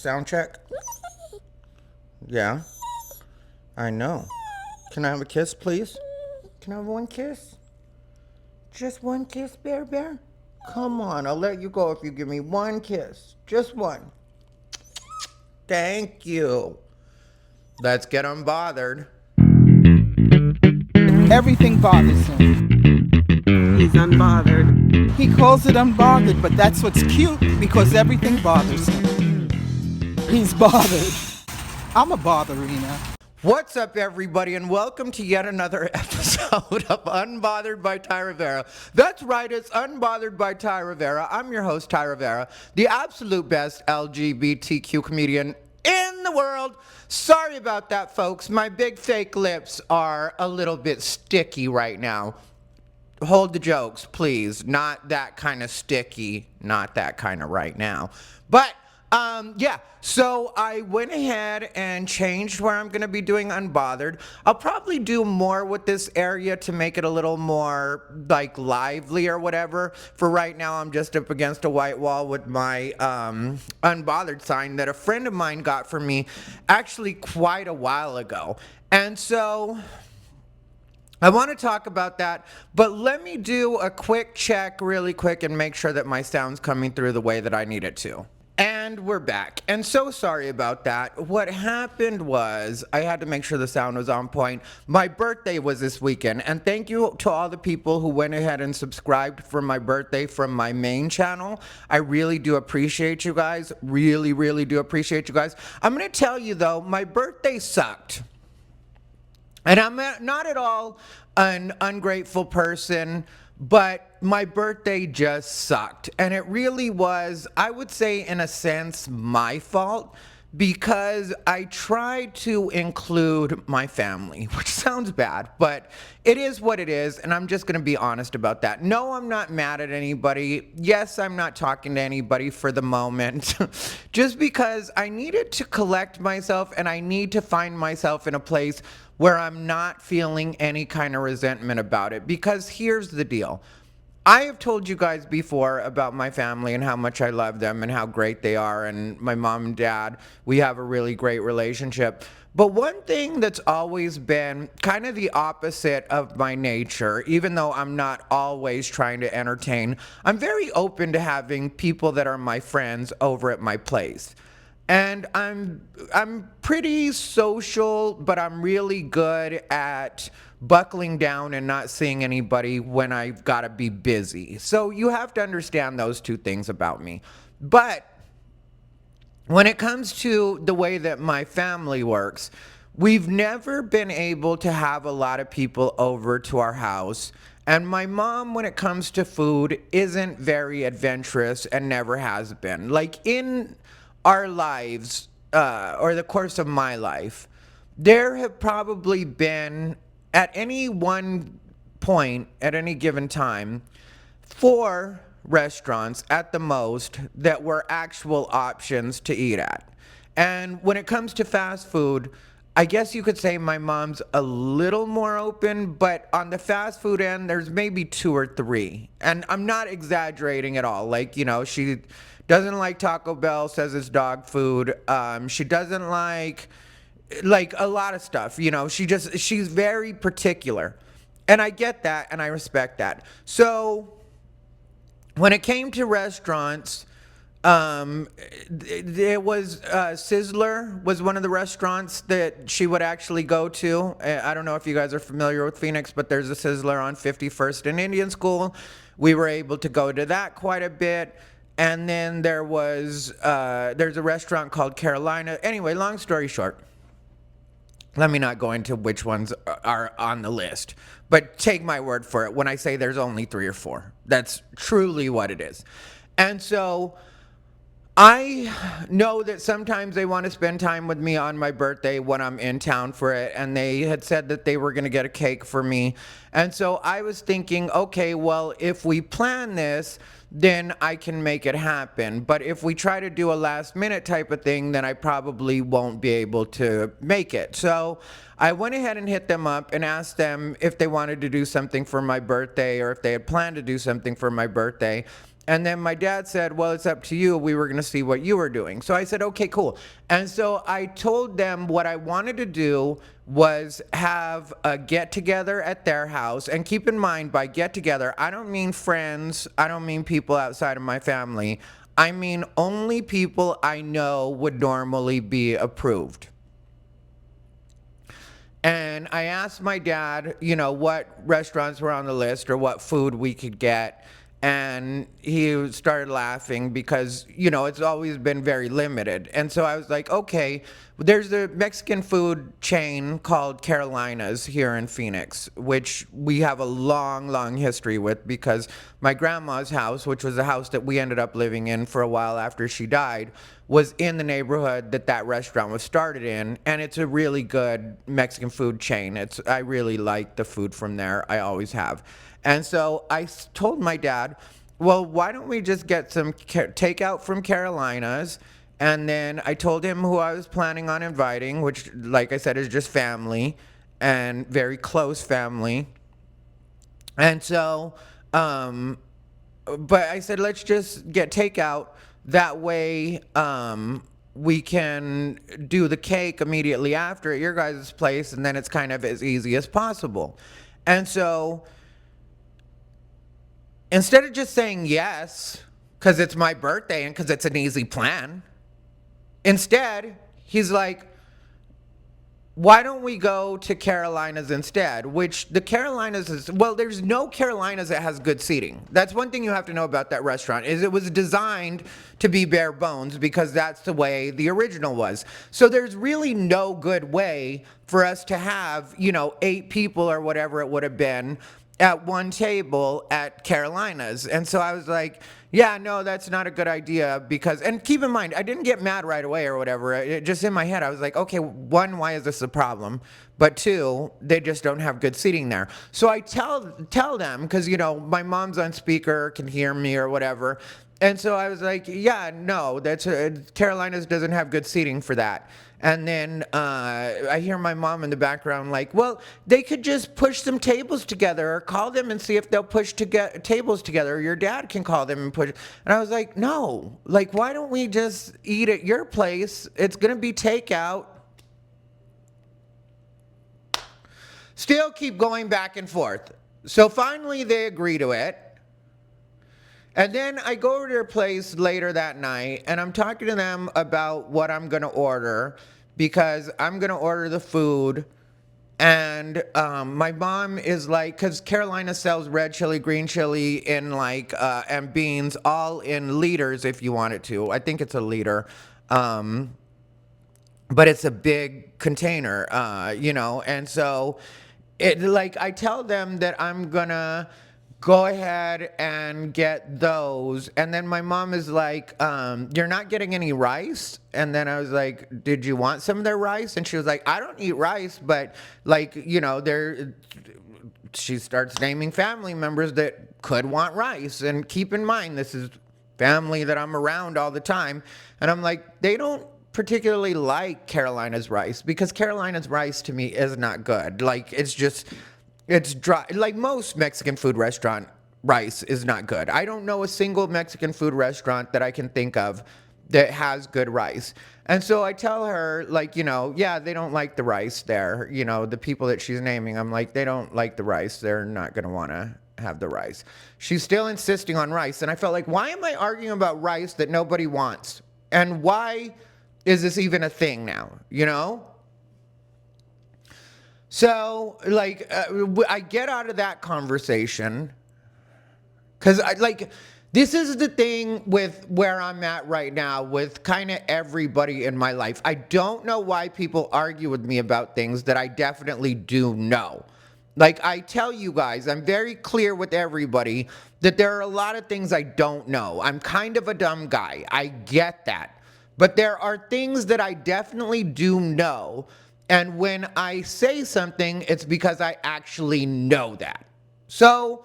sound check. Yeah, I know. Can I have a kiss, please? Can I have one kiss? Just one kiss, Bear Bear? Come on, I'll let you go if you give me one kiss. Just one. Thank you. Let's get unbothered. Everything bothers him. He's unbothered. He calls it unbothered, but that's what's cute because everything bothers him. He's bothered. I'm a botherina. What's up, everybody, and welcome to yet another episode of Unbothered by Thai Rivera. That's right, it's Unbothered by Thai Rivera. I'm your host, Thai Rivera, the absolute best LGBTQ comedian in the world. Sorry about that, folks. My big fake lips are a little bit sticky right now. Hold the jokes, please. Not that kind of sticky, not that kind of right now. But yeah, so I went ahead and changed where I'm going to be doing Unbothered. I'll probably do more with this area to make it a little more, like, lively or whatever. For right now, I'm just up against a white wall with my Unbothered sign that a friend of mine got for me actually quite a while ago. And so I want to talk about that, but let me do a quick check really quick and make sure that my sound's coming through the way that I need it to. And we're back. And so sorry about that. What happened was I had to make sure the sound was on point. My birthday was this weekend, and thank you to all the people who went ahead and subscribed for my birthday from my main channel. I really do appreciate you guys. Really, really do appreciate you guys. I'm going to tell you, though, my birthday sucked. And I'm not at all an ungrateful person, but my birthday just sucked. And it really was, I would say, in a sense, my fault, because I tried to include my family, which sounds bad, but it is what it is, and I'm just going to be honest about that. No, I'm not mad at anybody. Yes, I'm not talking to anybody for the moment, just because I needed to collect myself, and I need to find myself in a place where I'm not feeling any kind of resentment about it. Because here's the deal. I have told you guys before about my family and how much I love them and how great they are, and my mom and dad, we have a really great relationship. But one thing that's always been kind of the opposite of my nature, even though I'm not always trying to entertain, I'm very open to having people that are my friends over at my place. And I'm pretty social, but I'm really good at buckling down and not seeing anybody when I've got to be busy. So you have to understand those two things about me. But when it comes to the way that my family works, we've never been able to have a lot of people over to our house. And my mom, when it comes to food, isn't very adventurous and never has been. Like, in our lives, or the course of my life, there have probably been, at any one point, at any given time, 4 restaurants at the most that were actual options to eat at. And when it comes to fast food, I guess you could say my mom's a little more open, but on the fast food end, there's maybe 2 or 3. And I'm not exaggerating at all. Like, you know, she doesn't like Taco Bell, says it's dog food. She doesn't like a lot of stuff, you know. She's very particular. And I get that, and I respect that. So when it came to restaurants, it was Sizzler was one of the restaurants that she would actually go to. I don't know if you guys are familiar with Phoenix, but there's a Sizzler on 51st and Indian School. We were able to go to that quite a bit. And then there's a restaurant called Carolina. Anyway, long story short, let me not go into which ones are on the list, but take my word for it when I say there's only 3 or 4. That's truly what it is. And so I know that sometimes they want to spend time with me on my birthday when I'm in town for it, and they had said that they were going to get a cake for me. And so I was thinking, okay, well, if we plan this, then I can make it happen. But if we try to do a last minute type of thing, then I probably won't be able to make it. So I went ahead and hit them up and asked them if they wanted to do something for my birthday or if they had planned to do something for my birthday. And then my dad said, well, it's up to you. We were going to see what you were doing. So I said, okay, cool. And so I told them what I wanted to do was have a get together at their house. And keep in mind, by get together, I don't mean friends. I don't mean people outside of my family. I mean only people I know would normally be approved. And I asked my dad, what restaurants were on the list or what food we could get. And he started laughing because, it's always been very limited. And so I was like, okay, there's a Mexican food chain called Carolina's here in Phoenix, which we have a long, long history with because my grandma's house, which was a house that we ended up living in for a while after she died, was in the neighborhood that restaurant was started in. And it's a really good Mexican food chain. I really like the food from there. I always have. And so I told my dad, well, why don't we just get some takeout from Carolina's? And then I told him who I was planning on inviting, which, like I said, is just family and very close family. And so, but I said, let's just get takeout. That way, we can do the cake immediately after at your guys' place, and then it's kind of as easy as possible. And so, instead of just saying yes, because it's my birthday and because it's an easy plan, instead, he's like, why don't we go to Carolina's instead? Which the Carolina's is, well, there's no Carolina's that has good seating. That's one thing you have to know about that restaurant, is it was designed to be bare bones because that's the way the original was. So there's really no good way for us to have, 8 people or whatever it would have been at one table at Carolina's. And so I was like, yeah, no, that's not a good idea because, and keep in mind, I didn't get mad right away or whatever. It just in my head, I was like, okay, 1, why is this a problem? But 2, they just don't have good seating there. So I tell them, because, my mom's on speaker, can hear me or whatever. And so I was like, yeah, no, Carolina's doesn't have good seating for that. And then I hear my mom in the background like, well, they could just push some tables together or call them and see if they'll push tables together. Or your dad can call them and push. And I was like, no, why don't we just eat at your place? It's going to be takeout. Still keep going back and forth. So finally they agree to it. And then I go over to their place later that night, and I'm talking to them about what I'm going to order, because I'm going to order the food. And my mom is like, because Carolina sells red chili, green chili, and beans, all in liters if you want it to. I think it's a liter. But it's a big container, And so, I tell them that I'm going to go ahead and get those. And then my mom is like, you're not getting any rice? And then I was like, did you want some of their rice? And she was like, I don't eat rice, but she starts naming family members that could want rice. And keep in mind, this is family that I'm around all the time. And I'm like, they don't particularly like Carolina's rice, because Carolina's rice to me is not good. It's dry. Like most Mexican food restaurant, rice is not good. I don't know a single Mexican food restaurant that I can think of that has good rice. And so I tell her, yeah, they don't like the rice there. The people that she's naming, I'm like, they don't like the rice. They're not going to want to have the rice. She's still insisting on rice. And I felt like, why am I arguing about rice that nobody wants? And why is this even a thing now, So, I get out of that conversation because, this is the thing with where I'm at right now with kind of everybody in my life. I don't know why people argue with me about things that I definitely do know. I tell you guys, I'm very clear with everybody that there are a lot of things I don't know. I'm kind of a dumb guy. I get that. But there are things that I definitely do know. And when I say something, it's because I actually know that. So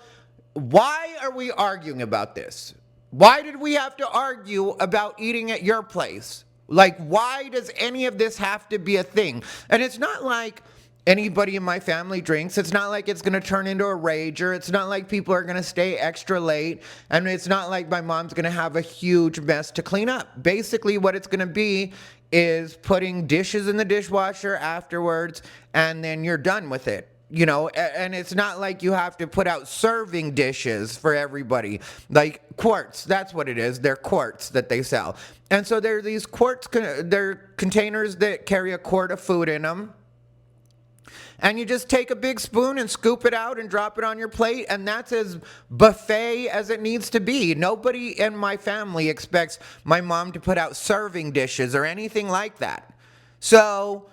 why are we arguing about this? Why did we have to argue about eating at your place? Why does any of this have to be a thing? And it's not like anybody in my family drinks. It's not like it's going to turn into a rager. It's not like people are going to stay extra late. And it's not like my mom's going to have a huge mess to clean up. Basically, what it's going to be is putting dishes in the dishwasher afterwards, and then you're done with it. You know, and it's not like you have to put out serving dishes for everybody. Like quarts, that's what it is. They're quarts that they sell. And so there are these quarts, they're containers that carry a quart of food in them. And you just take a big spoon and scoop it out and drop it on your plate, and that's as buffet as it needs to be. Nobody in my family expects my mom to put out serving dishes or anything like that. So,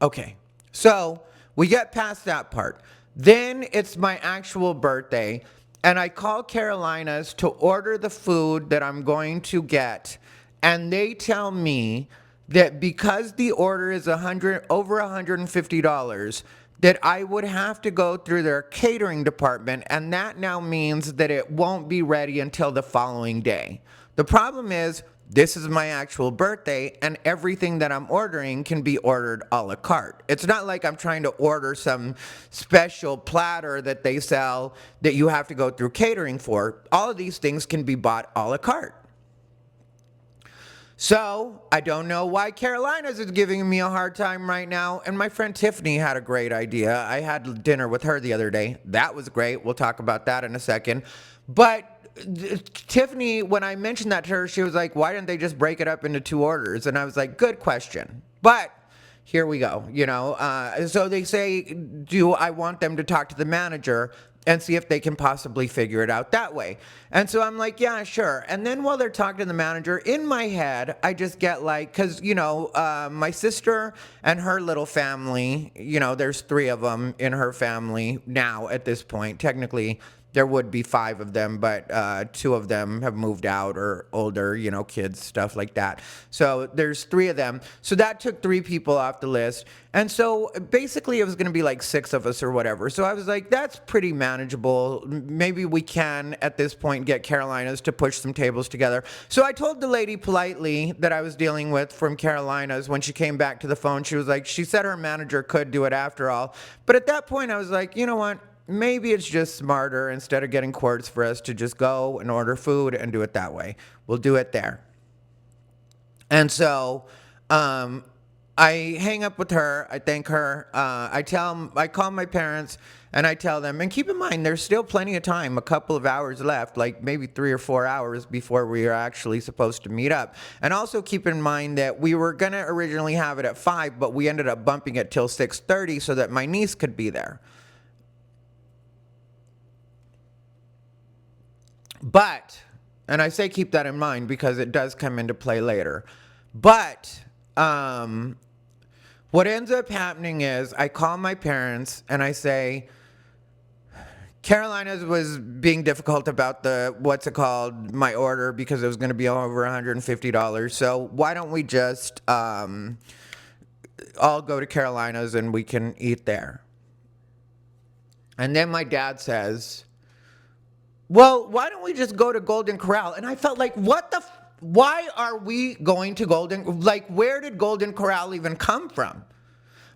okay, so we get past that part. Then it's my actual birthday, and I call Carolina's to order the food that I'm going to get, and they tell me that because the order is over $150, that I would have to go through their catering department, and that now means that it won't be ready until the following day. The problem is, this is my actual birthday, and everything that I'm ordering can be ordered a la carte. It's not like I'm trying to order some special platter that they sell that you have to go through catering for. All of these things can be bought a la carte. So, I don't know why Carolina's is giving me a hard time right now, and my friend Tiffany had a great idea. I had dinner with her the other day. That was great. We'll talk about that in a second. But Tiffany, when I mentioned that to her, she was like, why didn't they just break it up into 2 orders? And I was like, good question. But here we go, you know. So they say, do I want them to talk to the manager and see if they can possibly figure it out that way? And so I'm like, yeah, sure. And then while they're talking to the manager, in my head, I just get like, because, you know, my sister and her little family, you know, there's 3 of them in her family now at this point. Technically, there would be 5 of them, but 2 of them have moved out or older, you know, kids, stuff like that. So there's 3 of them. So that took 3 people off the list. And so basically it was going to be like 6 of us or whatever. So I was like, that's pretty manageable. Maybe we can, at this point, get Carolina's to push some tables together. So I told the lady politely that I was dealing with from Carolina's when she came back to the phone. She was like, she said her manager could do it after all. But at that point, I was like, you know what? Maybe it's just smarter, instead of getting quarts, for us to just go and order food and do it that way. We'll do it there. And so I hang up with her. I thank her. I call my parents and I tell them, and keep in mind, there's still plenty of time, a couple of hours left, like maybe 3 or 4 hours before we are actually supposed to meet up. And also keep in mind that we were going to originally have it at 5, but we ended up bumping it till 6:30 so that my niece could be there. But, and I say keep that in mind because it does come into play later. But what ends up happening is I call my parents and I say, Carolina's was being difficult about my order, because it was going to be over $150. So why don't we just all go to Carolina's and we can eat there? And then my dad says, well, why don't we just go to Golden Corral? And I felt like, why are we going to where did Golden Corral even come from?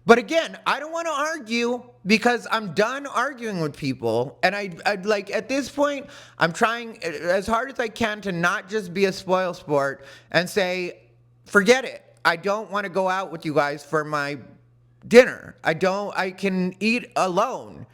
But again, I don't want to argue because I'm done arguing with people. And I'd like, at this point, I'm trying as hard as I can to not just be a spoil sport and say, forget it. I don't want to go out with you guys for my dinner. I can eat alone.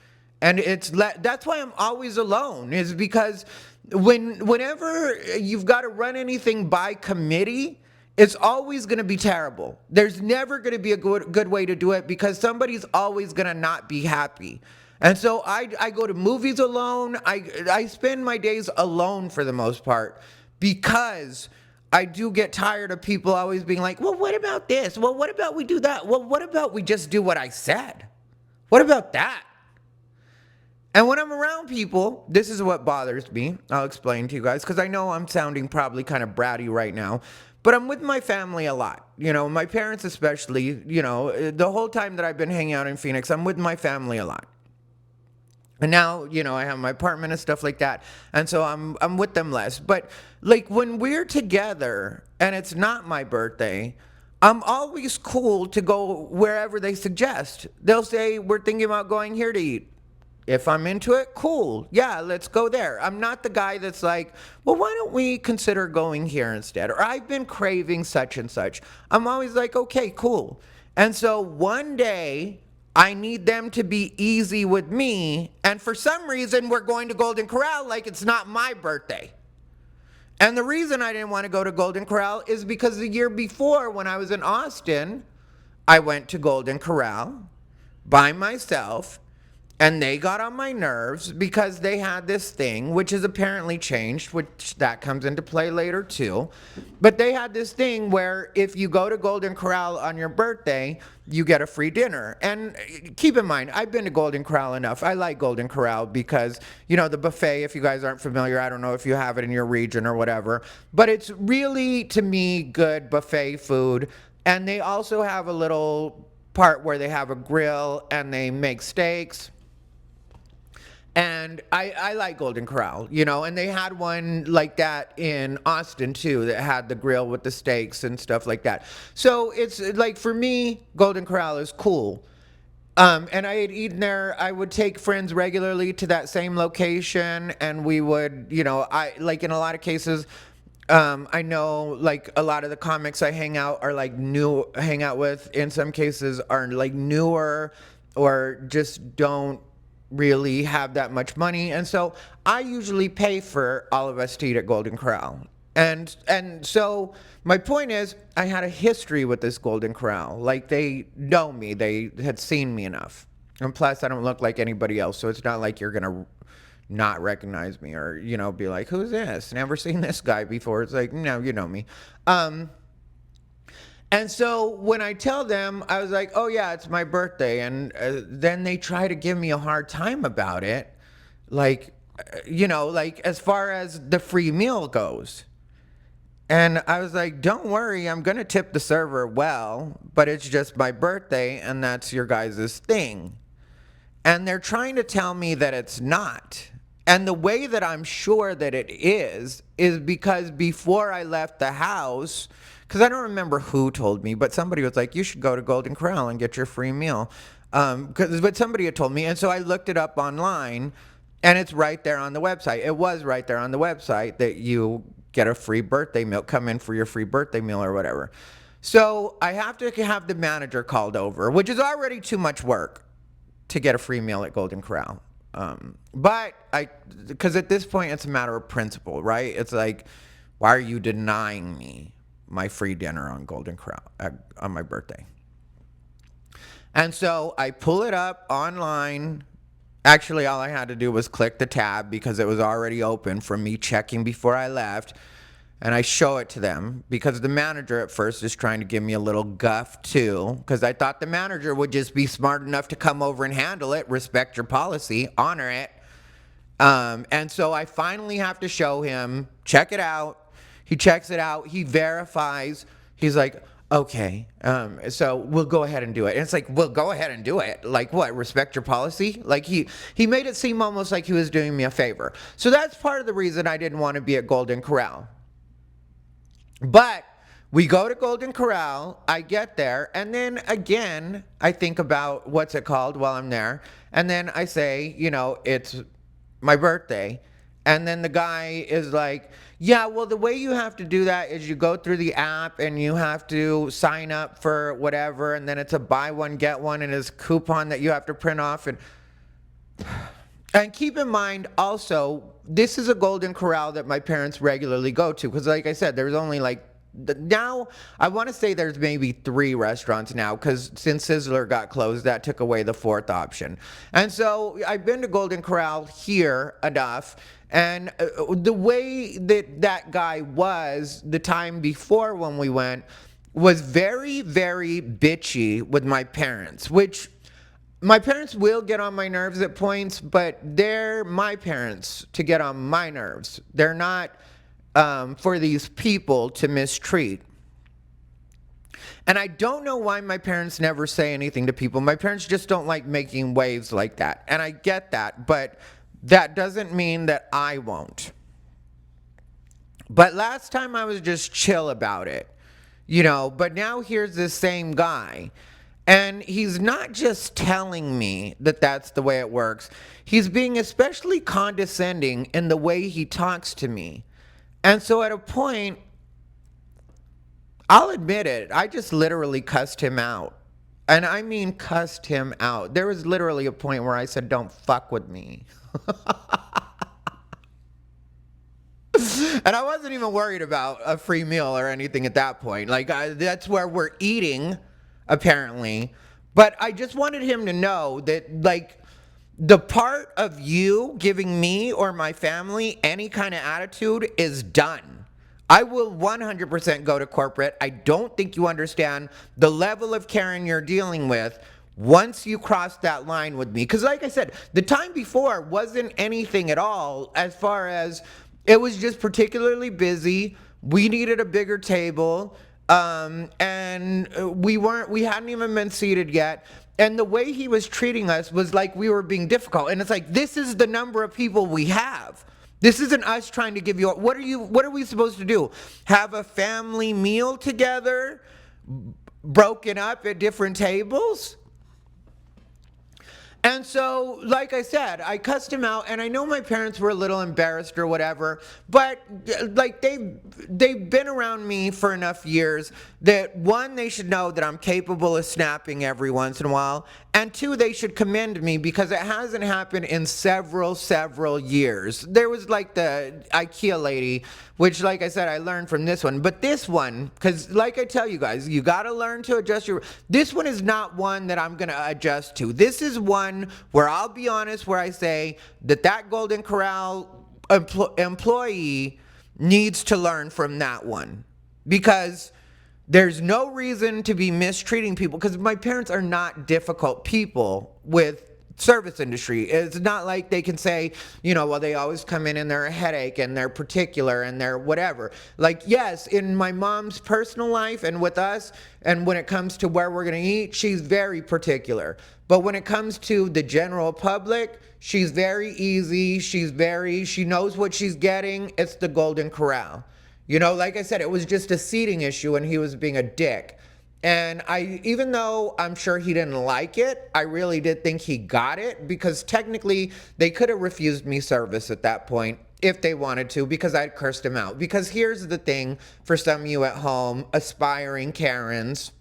And that's why I'm always alone, is because whenever you've got to run anything by committee, it's always going to be terrible. There's never going to be a good way to do it, because somebody's always going to not be happy. And so I go to movies alone. I spend my days alone for the most part, because I do get tired of people always being like, well, what about this? Well, what about we do that? Well, what about we just do what I said? What about that? And when I'm around people, this is what bothers me. I'll explain to you guys, because I know I'm sounding probably kind of bratty right now, but I'm with my family a lot. You know, my parents especially, you know, the whole time that I've been hanging out in Phoenix, I'm with my family a lot. And now, you know, I have my apartment and stuff like that. And so I'm with them less. But like when we're together and it's not my birthday, I'm always cool to go wherever they suggest. They'll say, we're thinking about going here to eat. If I'm into it, cool. Yeah, let's go there. I'm not the guy that's like, well, why don't we consider going here instead? Or I've been craving such and such. I'm always like, okay, cool. And so one day, I need them to be easy with me. And for some reason, we're going to Golden Corral like it's not my birthday. And the reason I didn't want to go to Golden Corral is because the year before, when I was in Austin, I went to Golden Corral by myself. And they got on my nerves because they had this thing, which is apparently changed, which that comes into play later too. But they had this thing where if you go to Golden Corral on your birthday, you get a free dinner. And keep in mind, I've been to Golden Corral enough. I like Golden Corral because, you know, the buffet, if you guys aren't familiar, I don't know if you have it in your region or whatever, but it's really, to me, good buffet food. And they also have a little part where they have a grill and they make steaks. And I like Golden Corral, you know, and they had one like that in Austin too that had the grill with the steaks and stuff like that. So it's like, for me, Golden Corral is cool. And I had eaten there. I would take friends regularly to that same location, and we would, you know, I like in a lot of cases, I know like a lot of the comics I hang out with in some cases are like newer or just don't really have that much money, and so I usually pay for all of us to eat at Golden Corral. And so my point is, I had a history with this Golden Corral. Like, they know me, they had seen me enough, and plus I don't look like anybody else, so it's not like you're gonna not recognize me or, you know, be like, who's this? Never seen this guy before. It's like, no, you know me. And so when I tell them, I was like, oh yeah, it's my birthday. And then they try to give me a hard time about it. Like, you know, like as far as the free meal goes. And I was like, don't worry, I'm going to tip the server well, but it's just my birthday and that's your guys' thing. And they're trying to tell me that it's not. And the way that I'm sure that it is because before I left the house, because I don't remember who told me, but somebody was like, you should go to Golden Corral and get your free meal. But somebody had told me, and so I looked it up online, and it's right there on the website. It was right there on the website that you get a free birthday meal, come in for your free birthday meal or whatever. So I have to have the manager called over, which is already too much work to get a free meal at Golden Corral. But because at this point, it's a matter of principle, right? It's like, why are you denying me my free dinner on Golden Corral on my birthday? And so I pull it up online. Actually, all I had to do was click the tab because it was already open from me checking before I left. And I show it to them because the manager at first is trying to give me a little guff too, because I thought the manager would just be smart enough to come over and handle it, respect your policy, honor it. And so I finally have to show him, check it out. He checks it out. He verifies. He's like, okay, so we'll go ahead and do it. And it's like, we'll go ahead and do it. Like what? Respect your policy? Like he made it seem almost like he was doing me a favor. So that's part of the reason I didn't want to be at Golden Corral. But we go to Golden Corral, I get there, and then again, I think about what's it called while I'm there. And then I say, you know, it's my birthday. And then the guy is like, yeah, well, the way you have to do that is you go through the app and you have to sign up for whatever. And then it's a buy one, get one, and it's a coupon that you have to print off. And keep in mind also, this is a Golden Corral that my parents regularly go to. Because like I said, there's only like, now I want to say there's maybe 3 restaurants now, because since Sizzler got closed, that took away the 4th option. And so I've been to Golden Corral here enough. And the way that guy was the time before when we went was very, very bitchy with my parents, which my parents will get on my nerves at points, but they're my parents to get on my nerves. They're not for these people to mistreat. And I don't know why my parents never say anything to people. My parents just don't like making waves like that. And I get that, but that doesn't mean that I won't. But last time I was just chill about it. But now here's this same guy. And he's not just telling me that that's the way it works. He's being especially condescending in the way he talks to me. And so at a point, I'll admit it, I just literally cussed him out. And I mean cussed him out. There was literally a point where I said, don't fuck with me. And I wasn't even worried about a free meal or anything at that point. Like, that's where we're eating, apparently. But I just wanted him to know that, like, the part of you giving me or my family any kind of attitude is done. I will 100% go to corporate. I don't think you understand the level of caring you're dealing with once you cross that line with me. Because like I said, the time before wasn't anything at all, as far as it was just particularly busy. We needed a bigger table. And we hadn't even been seated yet. And the way he was treating us was like we were being difficult. And it's like, this is the number of people we have. This isn't us trying to give you, what are we supposed to do? Have a family meal together, broken up at different tables? And so, like I said, I cussed him out, and I know my parents were a little embarrassed or whatever, but like they've been around me for enough years that, one, they should know that I'm capable of snapping every once in a while, and two, they should commend me because it hasn't happened in several years. There was like the IKEA lady, which, like I said, I learned from this one, but this one, because like I tell you guys, you got to learn to adjust this one is not one that I'm going to adjust to. This is one where I'll be honest, where I say that Golden Corral employee needs to learn from that one, because there's no reason to be mistreating people, because my parents are not difficult people with service industry. It's not like they can say, well, they always come in and they're a headache and they're particular and they're whatever. Like, yes, in my mom's personal life and with us, and when it comes to where we're going to eat, she's very particular. But when it comes to the general public, she's very easy. She knows what she's getting. It's the Golden Corral. Like I said, it was just a seating issue and he was being a dick. And even though I'm sure he didn't like it, I really did think he got it, because technically they could have refused me service at that point if they wanted to, because I'd cursed him out. Because here's the thing for some of you at home, aspiring Karens,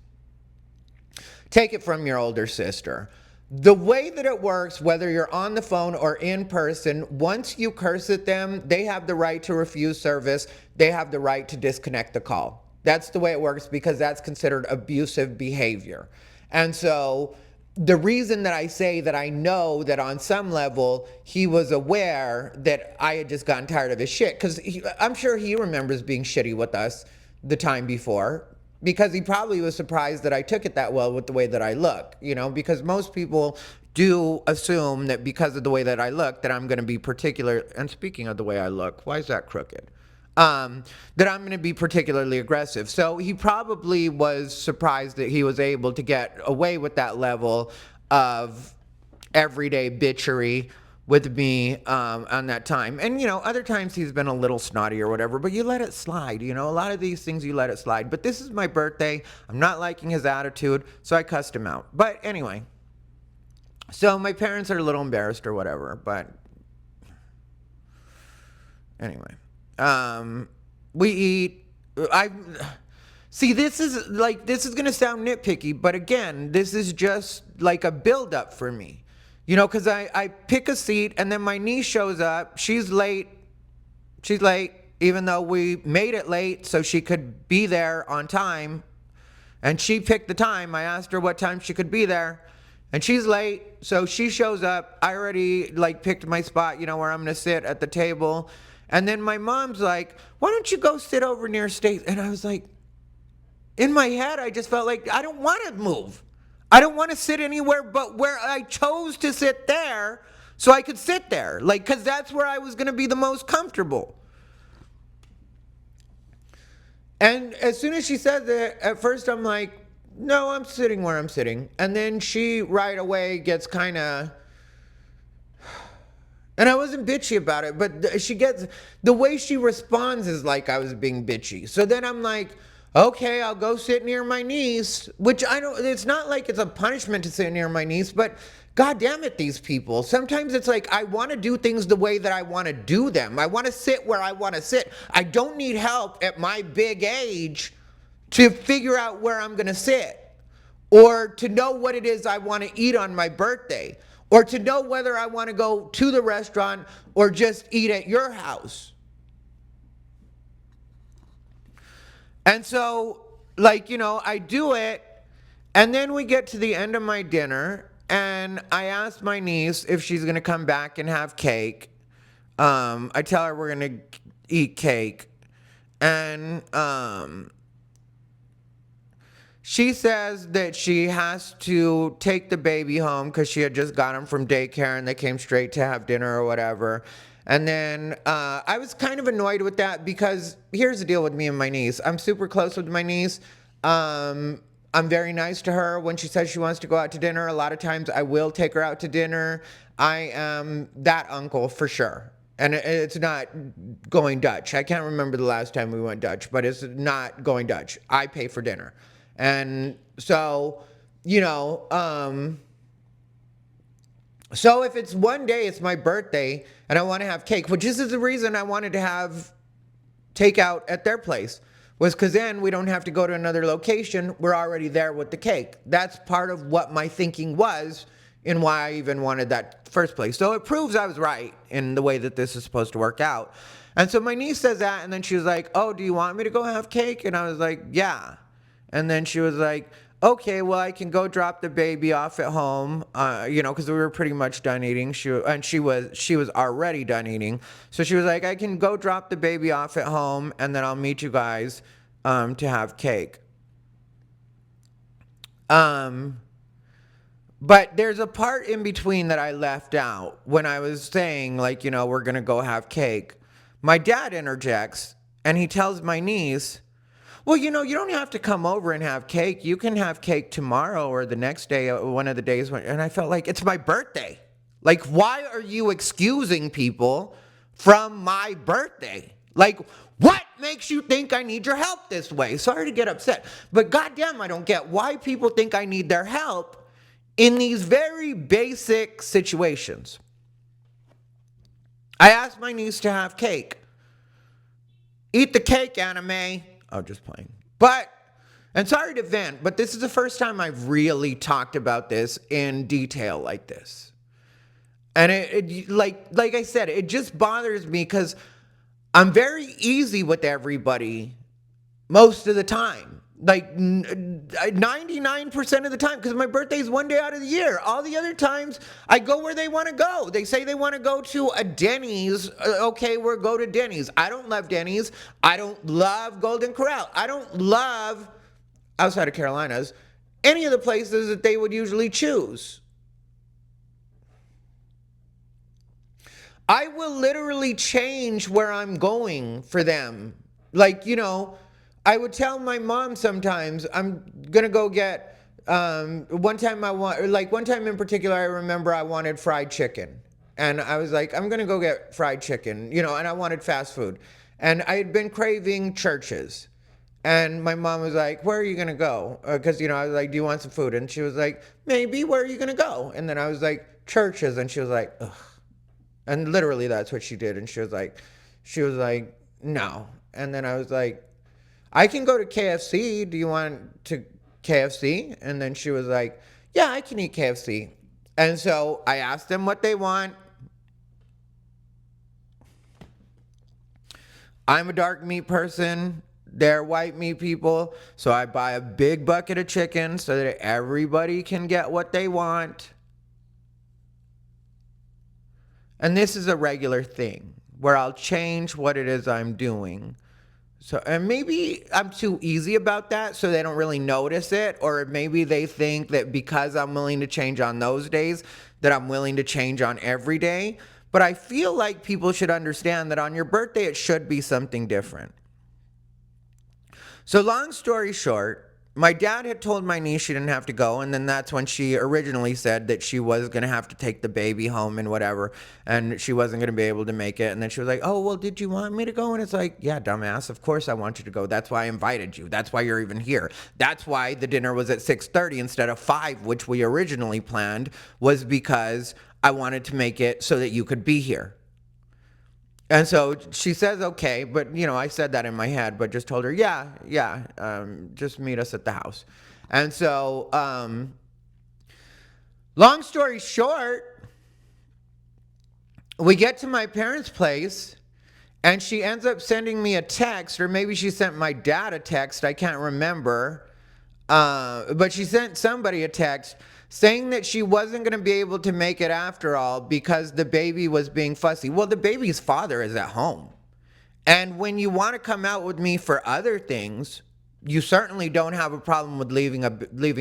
take it from your older sister. The way that it works, whether you're on the phone or in person, once you curse at them, they have the right to refuse service. They have the right to disconnect the call. That's the way it works, because that's considered abusive behavior. And so the reason that I say that I know that on some level he was aware that I had just gotten tired of his shit, because I'm sure he remembers being shitty with us the time before, because he probably was surprised that I took it that well with the way that I look, because most people do assume that because of the way that I look that I'm going to be particular. And speaking of the way I look, why is that crooked? That I'm going to be particularly aggressive. So he probably was surprised that he was able to get away with that level of everyday bitchery with me on that time. And, other times he's been a little snotty or whatever, but you let it slide. A lot of these things you let it slide. But this is my birthday. I'm not liking his attitude, so I cussed him out. But anyway, so my parents are a little embarrassed or whatever, but anyway. We eat. This is going to sound nitpicky, but again, this is just like a build-up for me. Because I pick a seat and then my niece shows up. She's late, even though we made it late so she could be there on time. And she picked the time. I asked her what time she could be there. And she's late, so she shows up. I already picked my spot, where I'm going to sit at the table. And then my mom's like, why don't you go sit over near Stace? And I was like, in my head, I just felt like I don't want to move. I don't want to sit anywhere but where I chose to sit there so I could sit there. Because that's where I was going to be the most comfortable. And as soon as she said that, at first I'm like, no, I'm sitting where I'm sitting. And then she right away gets kind of... And I wasn't bitchy about it, but the way she responds is like I was being bitchy. So then I'm like, Okay, I'll go sit near my niece, which I don't, it's not like it's a punishment to sit near my niece, but God damn it, these people. Sometimes it's like, I want to do things the way that I want to do them. I want to sit where I want to sit. I don't need help at my big age to figure out where I'm going to sit, or to know what it is I want to eat on my birthday, or to know whether I want to go to the restaurant or just eat at your house. And so, like, I do it, and then we get to the end of my dinner, and I asked my niece if she's going to come back and have cake. I tell her we're going to eat cake, and she says that she has to take the baby home because she had just got him from daycare, and they came straight to have dinner or whatever. And then I was kind of annoyed with that because here's the deal with me and my niece. I'm super close with my niece. I'm very nice to her when she says she wants to go out to dinner. A lot of times I will take her out to dinner. I am that uncle for sure. And it's not going Dutch. I can't remember the last time we went Dutch, but it's not going Dutch. I pay for dinner. And so, so if it's one day, it's my birthday, and I want to have cake, which this is the reason I wanted to have takeout at their place, was because then we don't have to go to another location. We're already there with the cake. That's part of what my thinking was and why I even wanted that first place. So it proves I was right in the way that this is supposed to work out. And so my niece says that, and then she was like, oh, do you want me to go have cake? And I was like, yeah. And then she was like, okay, well, I can go drop the baby off at home, because we were pretty much done eating. She was already done eating. So she was like, I can go drop the baby off at home, and then I'll meet you guys to have cake. But there's a part in between that I left out when I was saying, like, we're going to go have cake. My dad interjects, and he tells my niece, well, you don't have to come over and have cake. You can have cake tomorrow or the next day, one of the days. And I felt like, it's my birthday. Like, why are you excusing people from my birthday? Like, what makes you think I need your help this way? Sorry to get upset, but goddamn, I don't get why people think I need their help in these very basic situations. I asked my niece to have cake. Eat the cake, anime. Oh, just playing. And sorry to vent, but this is the first time I've really talked about this in detail like this. And it like I said, it just bothers me because I'm very easy with everybody most of the time. Like 99% of the time, because my birthday is one day out of the year. All the other times, I go where they want to go. They say they want to go to a Denny's. Okay, we'll go to Denny's. I don't love Denny's. I don't love Golden Corral. I don't love, outside of Carolinas, any of the places that they would usually choose. I will literally change where I'm going for them. Like, I would tell my mom sometimes I'm gonna go get one time in particular I remember I wanted fried chicken, and I was like, I'm gonna go get fried chicken, and I wanted fast food, and I had been craving Church's, and my mom was like, where are you gonna go? Because I was like, do you want some food? And she was like, maybe. Where are you gonna go? And then I was like, Church's, and she was like, ugh. And literally that's what she did. And she was like, no. And then I was like, I can go to KFC. Do you want to KFC? And then she was like, yeah, I can eat KFC. And so I asked them what they want. I'm a dark meat person. They're white meat people. So I buy a big bucket of chicken so that everybody can get what they want. And this is a regular thing where I'll change what it is I'm doing. So, and maybe I'm too easy about that, so they don't really notice it, or maybe they think that because I'm willing to change on those days, that I'm willing to change on every day. But I feel like people should understand that on your birthday, it should be something different. So long story short, my dad had told my niece she didn't have to go, and then that's when she originally said that she was going to have to take the baby home and whatever, and she wasn't going to be able to make it. And then she was like, oh, well, did you want me to go? And it's like, yeah, dumbass, of course I want you to go. That's why I invited you. That's why you're even here. That's why the dinner was at 6:30 instead of 5, which we originally planned, was because I wanted to make it so that you could be here. And so she says, okay, but, I said that in my head, but just told her, just meet us at the house. And so, long story short, we get to my parents' place, and she ends up sending me a text, or maybe she sent my dad a text, I can't remember, but she sent somebody a text saying that she wasn't going to be able to make it after all because the baby was being fussy. Well, the baby's father is at home. And when you want to come out with me for other things, you certainly don't have a problem with leaving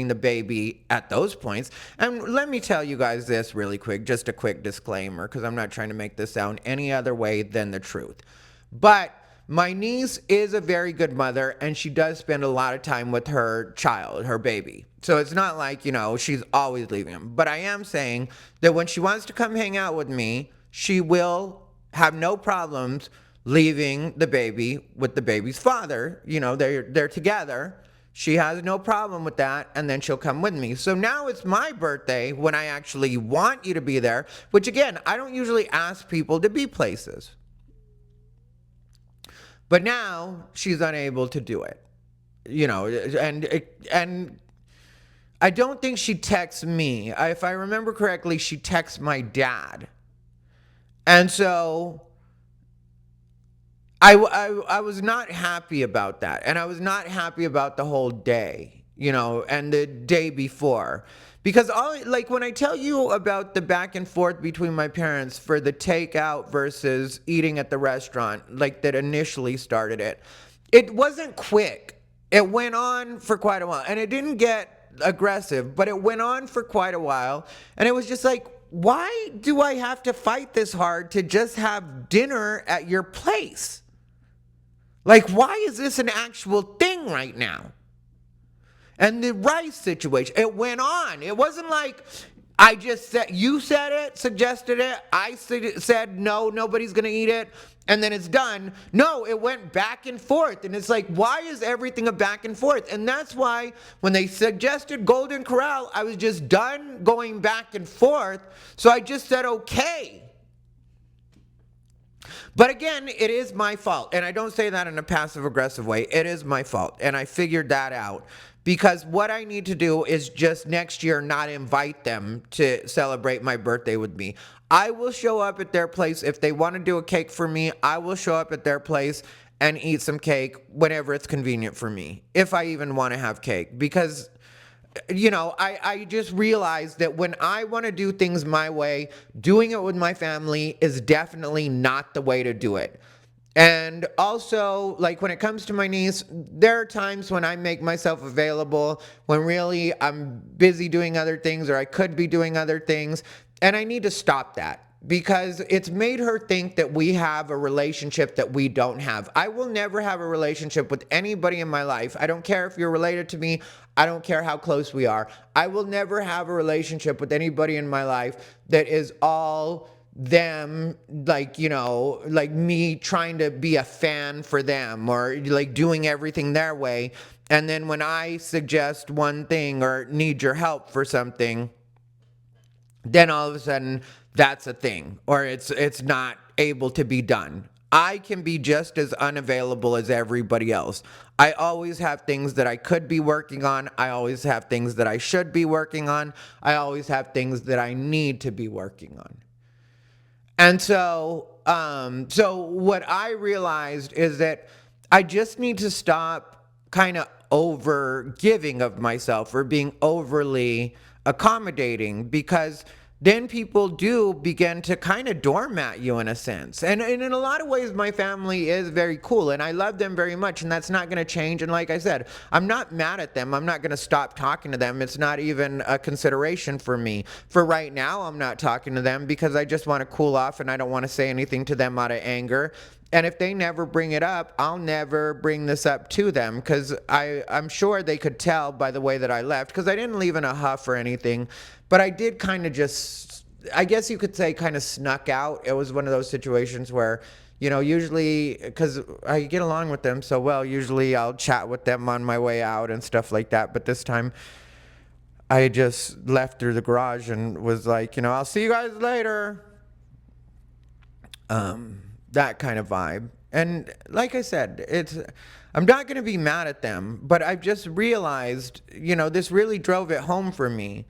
the baby at those points. And let me tell you guys this really quick, just a quick disclaimer, because I'm not trying to make this sound any other way than the truth. But my niece is a very good mother, and she does spend a lot of time with her child, her baby. So it's not like, she's always leaving him. But I am saying that when she wants to come hang out with me, she will have no problems leaving the baby with the baby's father. They're together. She has no problem with that, and then she'll come with me. So now it's my birthday when I actually want you to be there, which again, I don't usually ask people to be places. But now she's unable to do it, and I don't think she texts me. If I remember correctly, she texts my dad. And so I was not happy about that. And I was not happy about the whole day, and the day before. Because when I tell you about the back and forth between my parents for the takeout versus eating at the restaurant, that initially started it, it wasn't quick. It went on for quite a while. And it didn't get aggressive, but it went on for quite a while. And it was just like, why do I have to fight this hard to just have dinner at your place? Why is this an actual thing right now? And the rice situation, it went on. It wasn't like I just said, you said it, suggested it, I said, no, nobody's going to eat it, and then it's done. No, it went back and forth. And it's like, why is everything a back and forth? And that's why when they suggested Golden Corral, I was just done going back and forth. So I just said, okay. But again, it is my fault. And I don't say that in a passive aggressive way. It is my fault. And I figured that out. Because what I need to do is just next year not invite them to celebrate my birthday with me. I will show up at their place. If they want to do a cake for me, I will show up at their place and eat some cake whenever it's convenient for me. If I even want to have cake. Because, I just realized that when I want to do things my way, doing it with my family is definitely not the way to do it. And also, when it comes to my niece, there are times when I make myself available when really I'm busy doing other things or I could be doing other things. And I need to stop that because it's made her think that we have a relationship that we don't have. I will never have a relationship with anybody in my life. I don't care if you're related to me. I don't care how close we are. I will never have a relationship with anybody in my life that is all them, me trying to be a fan for them or doing everything their way. And then when I suggest one thing or need your help for something, then all of a sudden that's a thing or it's not able to be done. I can be just as unavailable as everybody else. I always have things that I could be working on. I always have things that I should be working on. I always have things that I need to be working on. And so what I realized is that I just need to stop kind of over giving of myself or being overly accommodating because then people do begin to kind of doormat you in a sense. And in a lot of ways, my family is very cool and I love them very much and that's not going to change. And like I said, I'm not mad at them. I'm not going to stop talking to them. It's not even a consideration for me. For right now, I'm not talking to them because I just want to cool off and I don't want to say anything to them out of anger. And if they never bring it up, I'll never bring this up to them, because I'm sure they could tell by the way that I left, because I didn't leave in a huff or anything, but I did kind of just, I guess you could say, kind of snuck out. It was one of those situations where, usually, because I get along with them so well, usually I'll chat with them on my way out and stuff like that. But this time I just left through the garage and was like, I'll see you guys later. That kind of vibe. And like I said, I'm not going to be mad at them, but I've just realized, this really drove it home for me,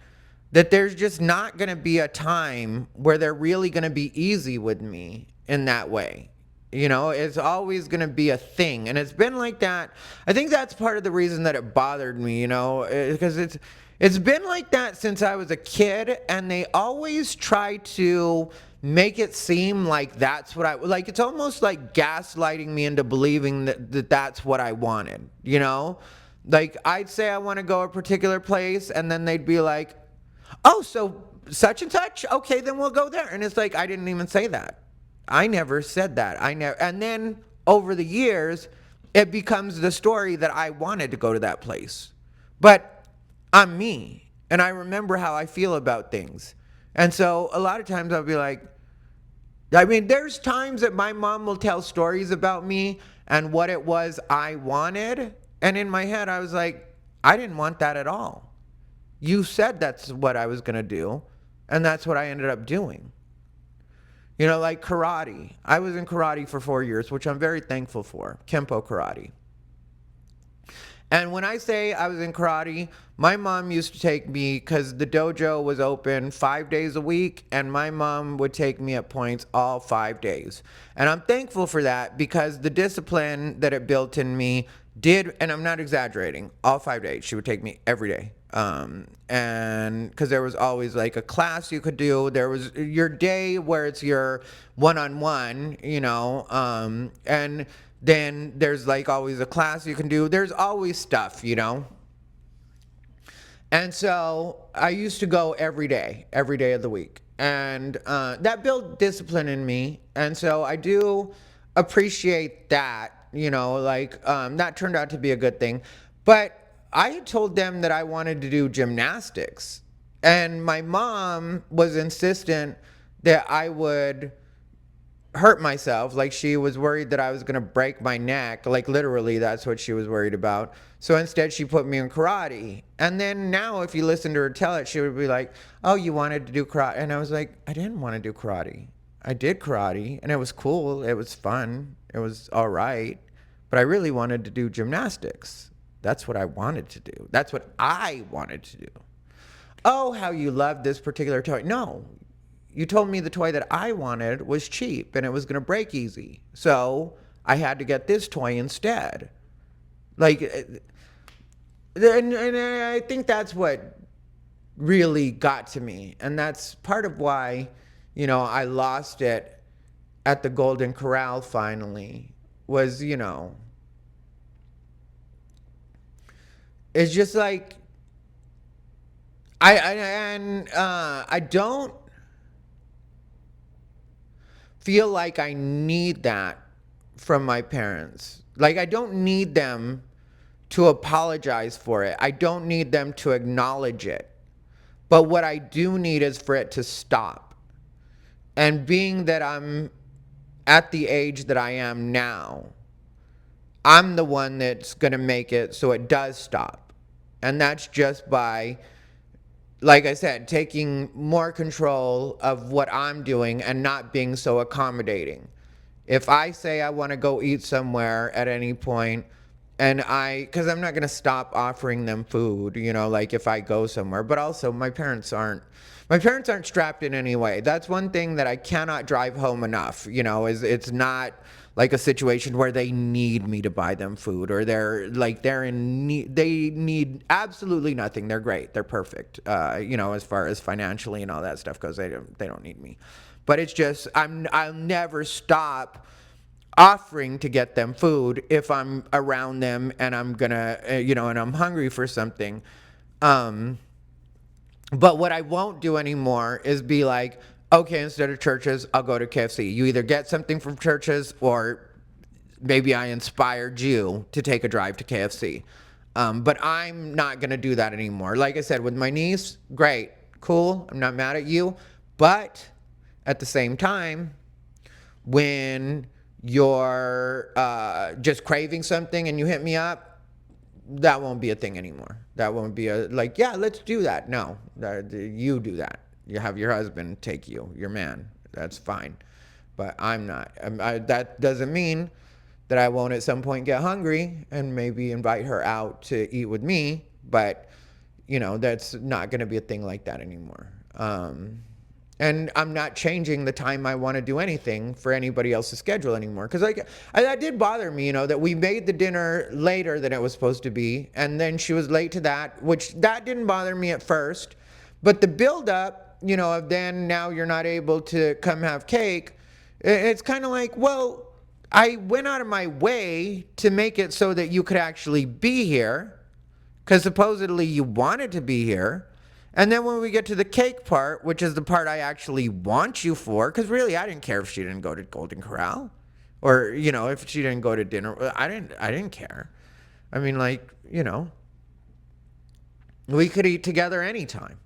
that there's just not going to be a time where they're really going to be easy with me in that way. It's always going to be a thing. And it's been like that. I think that's part of the reason that it bothered me, because it's been like that since I was a kid, and they always try to make it seem like that's what like. It's almost like gaslighting me into believing that that's what I wanted, Like, I'd say I want to go a particular place, and then they'd be like, oh, so such and such? Okay, then we'll go there. And it's like, I didn't even say that. I never said that. And then over the years, it becomes the story that I wanted to go to that place. But I'm me, and I remember how I feel about things. And so a lot of times I'll be like, there's times that my mom will tell stories about me and what it was I wanted. And in my head, I was like, I didn't want that at all. You said that's what I was going to do, and that's what I ended up doing. Like karate. I was in karate for 4 years, which I'm very thankful for. Kempo karate. And when I say I was in karate, my mom used to take me, because the dojo was open 5 days a week, and my mom would take me at points all 5 days. And I'm thankful for that, because the discipline that it built in me did, and I'm not exaggerating, all 5 days. She would take me every day. And because there was always like a class you could do. There was your day where it's your one-on-one, and then there's like always a class you can do. There's always stuff, And so I used to go every day of the week. And that built discipline in me. And so I do appreciate that, that turned out to be a good thing. But I had told them that I wanted to do gymnastics. And my mom was insistent that I would hurt myself. Like, she was worried that I was going to break my neck. Like, literally, that's what she was worried about. So instead, she put me in karate. And then now, if you listen to her tell it, she would be like, oh, you wanted to do karate. And I was like, I didn't want to do karate. I did karate, and it was cool. It was fun. It was all right. But I really wanted to do gymnastics. That's what I wanted to do. That's what I wanted to do. Oh, how you love this particular toy. No, you told me the toy that I wanted was cheap and it was going to break easy. So I had to get this toy instead. Like, and I think that's what really got to me. And that's part of why, I lost it at the Golden Corral finally, was, it's just like, I don't feel like I need that from my parents. Like, I don't need them to apologize for it. I don't need them to acknowledge it. But what I do need is for it to stop. And being that I'm at the age that I am now, I'm the one that's going to make it so it does stop. And that's just by, like I said, taking more control of what I'm doing and not being so accommodating. If I say I want to go eat somewhere at any point, and because I'm not going to stop offering them food, like if I go somewhere. But also, my parents aren't strapped in any way. That's one thing that I cannot drive home enough, is it's not like a situation where they need me to buy them food, or they're in need. They need absolutely nothing. They're great. They're perfect. As far as financially and all that stuff goes, they don't need me. But it's just, I'll never stop offering to get them food if I'm around them and I'm gonna, and I'm hungry for something. But what I won't do anymore is be like, okay, instead of churches, I'll go to KFC. You either get something from churches or maybe I inspired you to take a drive to KFC. But I'm not going to do that anymore. Like I said, with my niece, great, cool. I'm not mad at you. But at the same time, when you're just craving something and you hit me up, that won't be a thing anymore. That won't be like, yeah, let's do that. No, you do that. You have your husband take you, your man. That's fine. But I'm not. That doesn't mean that I won't at some point get hungry and maybe invite her out to eat with me. But, that's not going to be a thing like that anymore. And I'm not changing the time I want to do anything for anybody else's schedule anymore. Because that did bother me, that we made the dinner later than it was supposed to be. And then she was late to that, which that didn't bother me at first. But the buildup, of then now you're not able to come have cake, it's kind of like, well, I went out of my way to make it so that you could actually be here. Because supposedly you wanted to be here. And then when we get to the cake part, which is the part I actually want you for, because really I didn't care if she didn't go to Golden Corral, or if she didn't go to dinner, I didn't care. I mean, we could eat together anytime.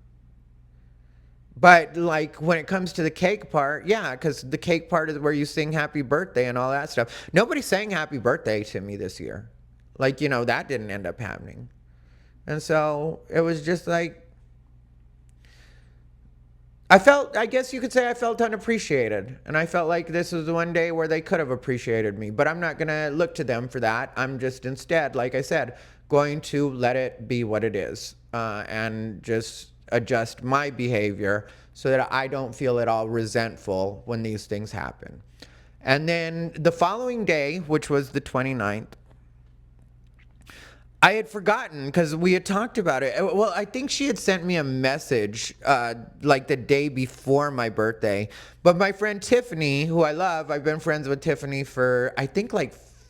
But when it comes to the cake part, yeah, because the cake part is where you sing happy birthday and all that stuff. Nobody sang happy birthday to me this year. That didn't end up happening. And so it was just I guess you could say I felt unappreciated. And I felt like this was the one day where they could have appreciated me. But I'm not going to look to them for that. I'm just instead, like I said, going to let it be what it is. And just adjust my behavior so that I don't feel at all resentful when these things happen. And then the following day, which was the 29th, I had forgotten because we had talked about it. Well, I think she had sent me a message the day before my birthday. But my friend Tiffany, who I love, I've been friends with Tiffany for I think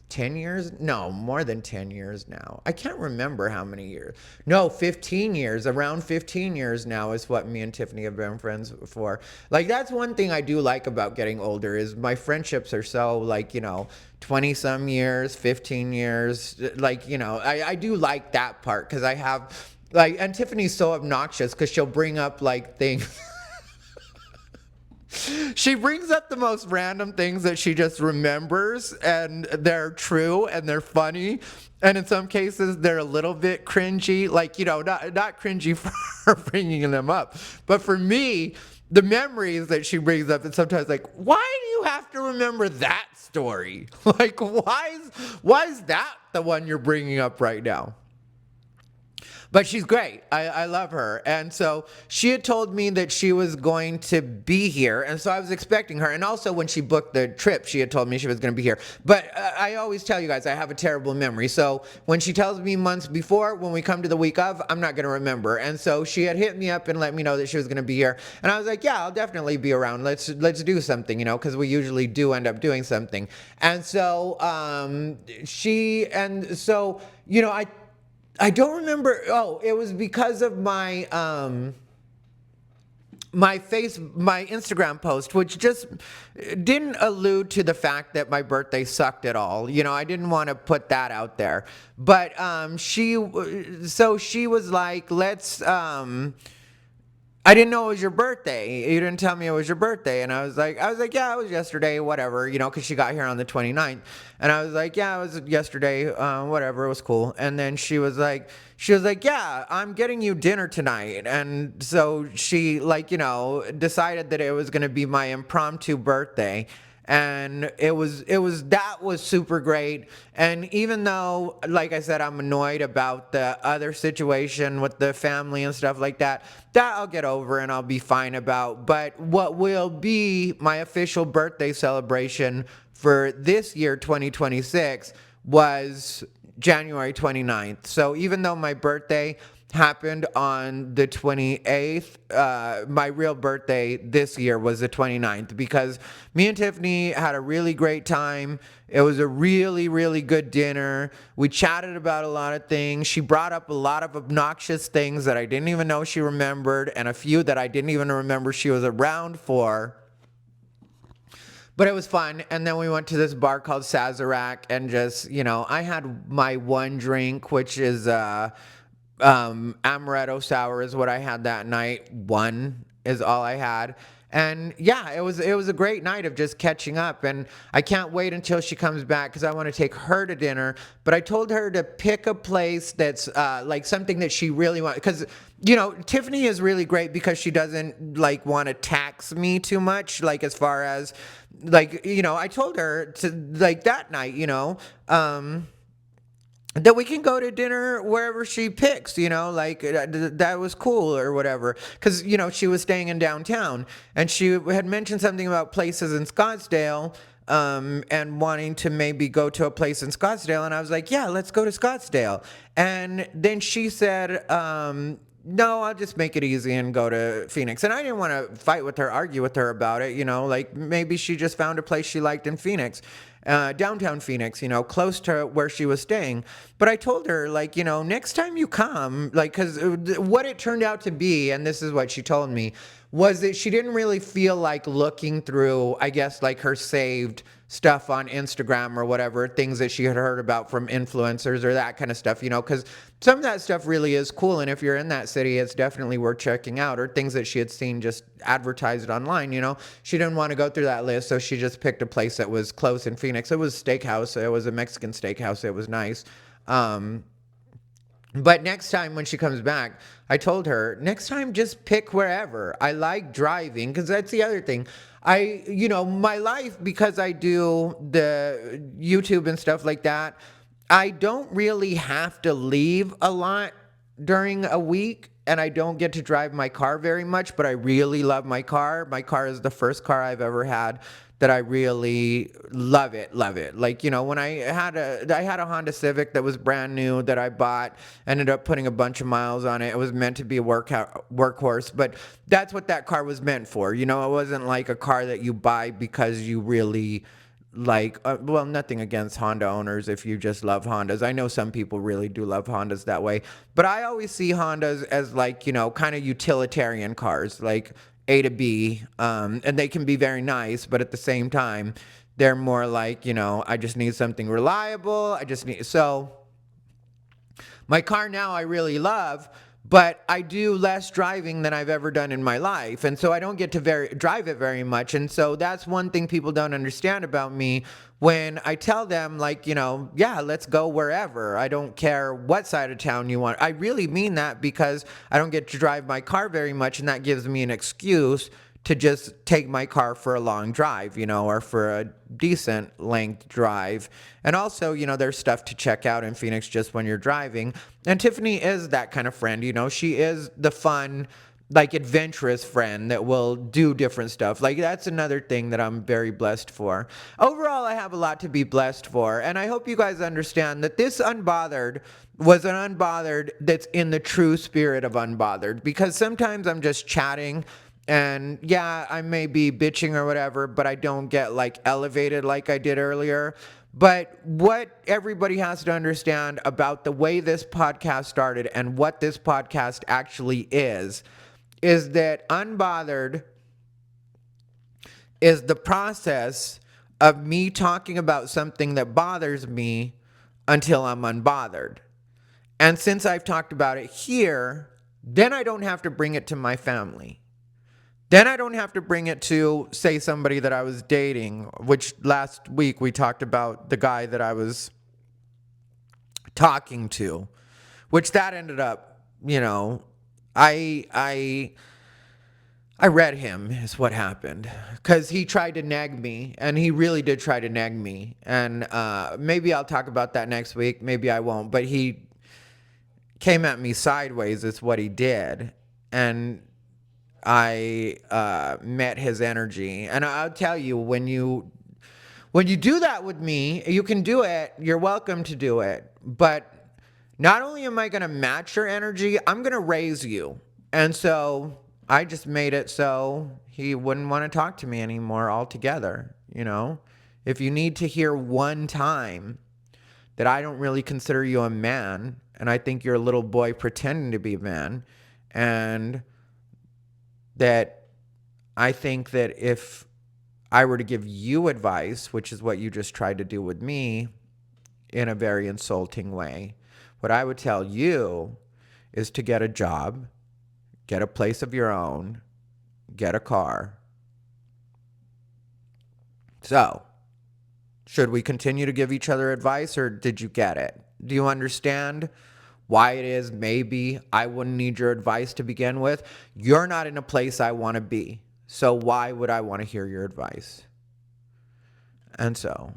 10 years? No, more than 10 years now. I can't remember how many years. No, 15 years. Around 15 years now is what me and Tiffany have been friends for. That's one thing I do like about getting older is my friendships are so 20 some years, 15 years. I do like that part because I have and Tiffany's so obnoxious because she'll bring up things. She brings up the most random things that she just remembers, and they're true and they're funny, and in some cases they're a little bit cringy, not cringy for bringing them up, but for me, the memories that she brings up, and sometimes why do you have to remember that story? Why is that the one you're bringing up right now? But she's great. I love her. And so she had told me that she was going to be here. And so I was expecting her. And also when she booked the trip, she had told me she was going to be here. But I always tell you guys, I have a terrible memory. So when she tells me months before, when we come to the week of, I'm not going to remember. And so she had hit me up and let me know that she was going to be here. And I was like, yeah, I'll definitely be around. Let's do something, because we usually do end up doing something. And so I don't remember. Oh, it was because of my my Instagram post, which just didn't allude to the fact that my birthday sucked at all. I didn't want to put that out there. But she was like, let's. I didn't know it was your birthday. You didn't tell me it was your birthday. And I was like, yeah, it was yesterday, whatever, because she got here on the 29th. And I was like, yeah, it was yesterday, whatever, it was cool. And then she was like, yeah, I'm getting you dinner tonight. And so she decided that it was going to be my impromptu birthday. And that was super great. And even though, like I said, I'm annoyed about the other situation with the family and stuff like that I'll get over and I'll be fine about. But what will be my official birthday celebration for this year, 2026, was January 29th. So even though my birthday happened on the 28th, my real birthday this year was the 29th, because me and Tiffany had a really great time. It was a really, really good dinner. We chatted about a lot of things. She brought up a lot of obnoxious things that I didn't even know she remembered, and a few that I didn't even remember she was around for. But it was fun. And then we went to this bar called Sazerac and just, I had my one drink, which is amaretto sour is what I had that night. One is all I had. And yeah, it was a great night of just catching up. And I can't wait until she comes back because I want to take her to dinner. But I told her to pick a place that's like something that she really wants. Because, Tiffany is really great because she doesn't like want to tax me too much. Like as far as like, I told her to like that night, that we can go to dinner wherever she picks, like that was cool or whatever. Because, she was staying in downtown and she had mentioned something about places in Scottsdale and wanting to maybe go to a place in Scottsdale. And I was like, yeah, let's go to Scottsdale. And then she said, no, I'll just make it easy and go to Phoenix. And I didn't want to fight with her, argue with her about it, like maybe she just found a place she liked in Phoenix. Downtown Phoenix, close to where she was staying. But I told her, like, next time you come, like, because what it turned out to be, and this is what she told me, was that she didn't really feel like looking through, I guess, like her saved stuff on Instagram or whatever, things that she had heard about from influencers or that kind of stuff, because some of that stuff really is cool. And if you're in that city, it's definitely worth checking out, or things that she had seen just advertised online, She didn't want to go through that list, so she just picked a place that was close in Phoenix. It was a steakhouse. It was a Mexican steakhouse. It was nice. But next time when she comes back, I told her, next time just pick wherever. I like driving because that's the other thing. My life, because I do the YouTube and stuff like that, I don't really have to leave a lot during a week, and I don't get to drive my car very much, but I really love my car. My car is the first car I've ever had that I really love it. Like, when I had a Honda Civic that was brand new that I bought, ended up putting a bunch of miles on it. It was meant to be a workhorse, but that's what that car was meant for. It wasn't like a car that you buy because you really like, well, nothing against Honda owners if you just love Hondas. I know some people really do love Hondas that way, but I always see Hondas as like, kind of utilitarian cars, like A to B, and they can be very nice, but at the same time, they're more like, I just need something reliable. So my car now I really love, but I do less driving than I've ever done in my life. And so I don't get to drive it very much. And so that's one thing people don't understand about me when I tell them, like, yeah, let's go wherever. I don't care what side of town you want. I really mean that because I don't get to drive my car very much. And that gives me an excuse to just take my car for a long drive, or for a decent length drive. And also, there's stuff to check out in Phoenix just when you're driving. And Tiffany is that kind of friend, she is the fun, like adventurous friend that will do different stuff. Like that's another thing that I'm very blessed for. Overall, I have a lot to be blessed for. And I hope you guys understand that this Unbothered was an Unbothered that's in the true spirit of Unbothered. Because sometimes I'm just chatting and yeah, I may be bitching or whatever, but I don't get like elevated like I did earlier. But what everybody has to understand about the way this podcast started and what this podcast actually is that Unbothered is the process of me talking about something that bothers me until I'm unbothered. And since I've talked about it here, then I don't have to bring it to my family. Then I don't have to bring it to, say, somebody that I was dating, which last week we talked about the guy that I was talking to, which that ended up, I read him is what happened, because he tried to nag me, and he really did try to nag me. And maybe I'll talk about that next week. Maybe I won't. But he came at me sideways is what he did. And I met his energy. And I'll tell you, when you do that with me, you can do it. You're welcome to do it. But not only am I going to match your energy, I'm going to raise you. And so I just made it so he wouldn't want to talk to me anymore altogether. If you need to hear one time that I don't really consider you a man, and I think you're a little boy pretending to be a man, and that I think that if I were to give you advice, which is what you just tried to do with me in a very insulting way, what I would tell you is to get a job, get a place of your own, get a car. So, should we continue to give each other advice, or did you get it? Do you understand why it is maybe I wouldn't need your advice to begin with? You're not in a place I want to be. So why would I want to hear your advice? And so,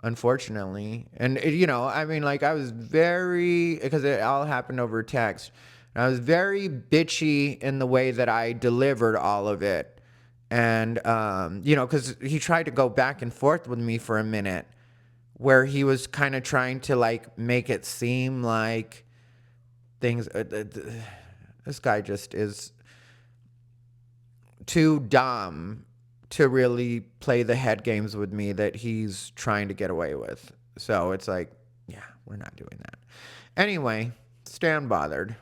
unfortunately, and I mean, like, I was very, because it all happened over text, and I was very bitchy in the way that I delivered all of it. And, because he tried to go back and forth with me for a minute, where he was kind of trying to, like, make it seem like things, this guy just is too dumb to really play the head games with me that he's trying to get away with. So it's like, yeah, we're not doing that. Anyway, stay unbothered.